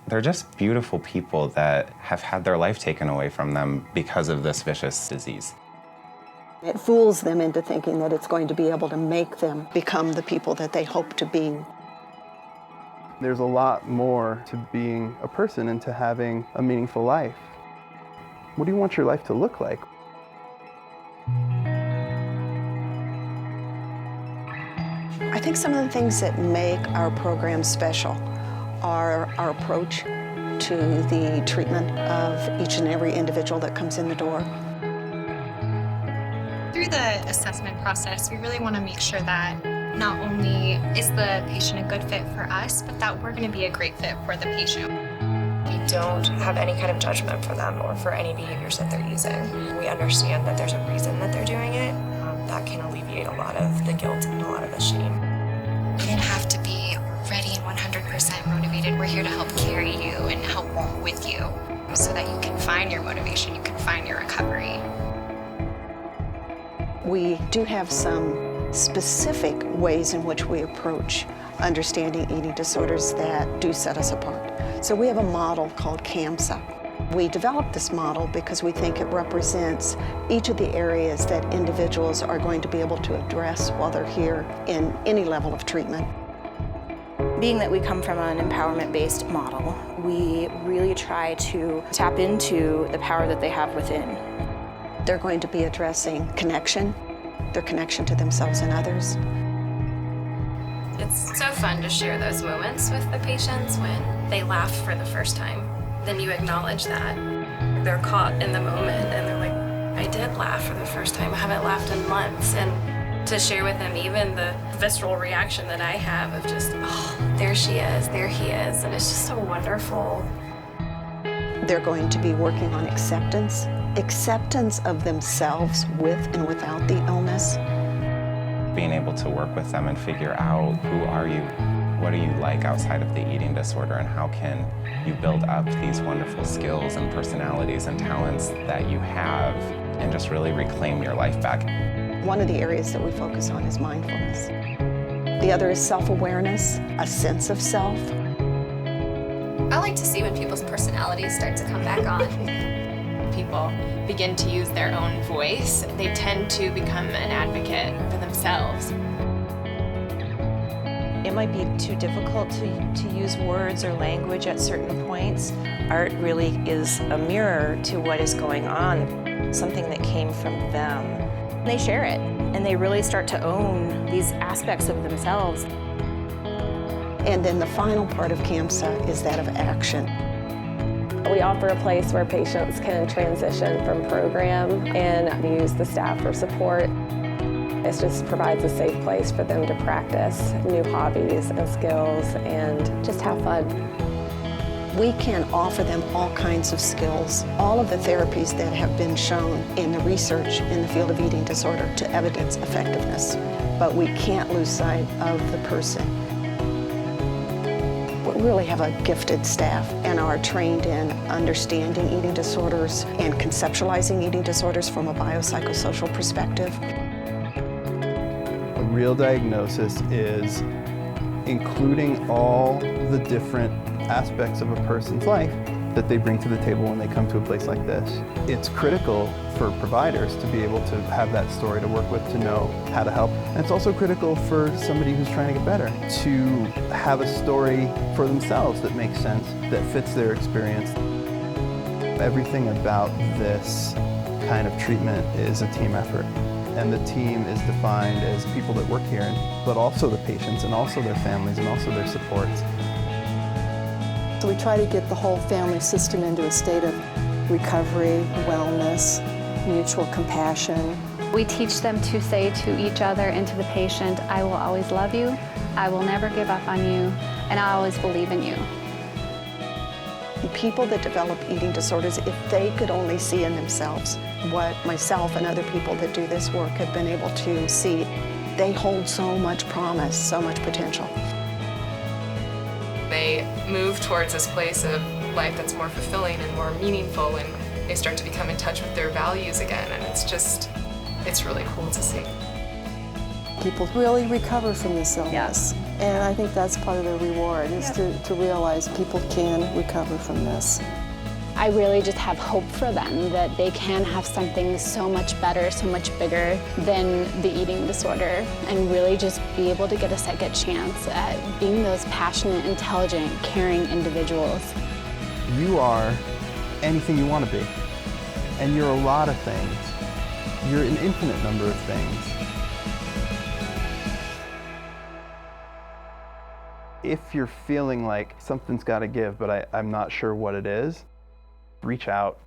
They're just beautiful people that have had their life taken away from them because of this vicious disease. It fools them into thinking that it's going to be able to make them become the people that they hope to be. There's a lot more to being a person and to having a meaningful life. What do you want your life to look like? I think some of the things that make our program special are our approach to the treatment of each and every individual that comes in the door. Through the assessment process, we really want to make sure that not only is the patient a good fit for us, but that we're going to be a great fit for the patient. We don't have any kind of judgment for them or for any behaviors that they're using. We understand that there's a reason that they're doing it. That can alleviate a lot of the guilt and a lot of the shame. You don't have to be ready and 100% motivated. We're here to help carry you and help walk with you so that you can find your motivation, you can find your recovery. We do have some specific ways in which we approach understanding eating disorders that do set us apart. So we have a model called CAMSA. We developed this model because we think it represents each of the areas that individuals are going to be able to address while they're here in any level of treatment. Being that we come from an empowerment-based model, we really try to tap into the power that they have within. They're going to be addressing connection, their connection to themselves and others. It's so fun to share those moments with the patients when they laugh for the first time. Then you acknowledge that. They're caught in the moment and they're like, I did laugh for the first time. I haven't laughed in months. And to share with them even the visceral reaction that I have of just, oh, there she is, there he is. And it's just so wonderful. They're going to be working on acceptance of themselves with and without the illness. Being able to work with them and figure out who are you, what are you like outside of the eating disorder, and how can you build up these wonderful skills and personalities and talents that you have and just really reclaim your life back. One of the areas that we focus on is mindfulness. The other is self-awareness, a sense of self. I like to see when people's personalities start to come back on. People begin to use their own voice, they tend to become an advocate for themselves. It might be too difficult to use words or language at certain points. Art really is a mirror to what is going on, something that came from them. They share it, and they really start to own these aspects of themselves. And then the final part of CAMSA is that of action. We offer a place where patients can transition from program and use the staff for support. It just provides a safe place for them to practice new hobbies and skills and just have fun. We can offer them all kinds of skills, all of the therapies that have been shown in the research in the field of eating disorder to evidence effectiveness, but we can't lose sight of the person. We really have a gifted staff and are trained in understanding eating disorders and conceptualizing eating disorders from a biopsychosocial perspective. A real diagnosis is including all the different aspects of a person's life that they bring to the table when they come to a place like this. It's critical for providers to be able to have that story to work with, to know how to help. And it's also critical for somebody who's trying to get better to have a story for themselves that makes sense, that fits their experience. Everything about this kind of treatment is a team effort. And the team is defined as people that work here, but also the patients and also their families and also their supports. So we try to get the whole family system into a state of recovery, wellness, mutual compassion. We teach them to say to each other and to the patient, I will always love you, I will never give up on you, and I always believe in you. People that develop eating disorders, if they could only see in themselves what myself and other people that do this work have been able to see, they hold so much promise, so much potential. They move towards this place of life that's more fulfilling and more meaningful, and they start to become in touch with their values again, and it's really cool to see. People really recover from this illness. And I think that's part of the reward, is to realize people can recover from this. I really just have hope for them that they can have something so much better, so much bigger than the eating disorder, and really just be able to get a second chance at being those passionate, intelligent, caring individuals. You are anything you want to be, and you're a lot of things. You're an infinite number of things. If you're feeling like something's got to give, but I'm not sure what it is, reach out.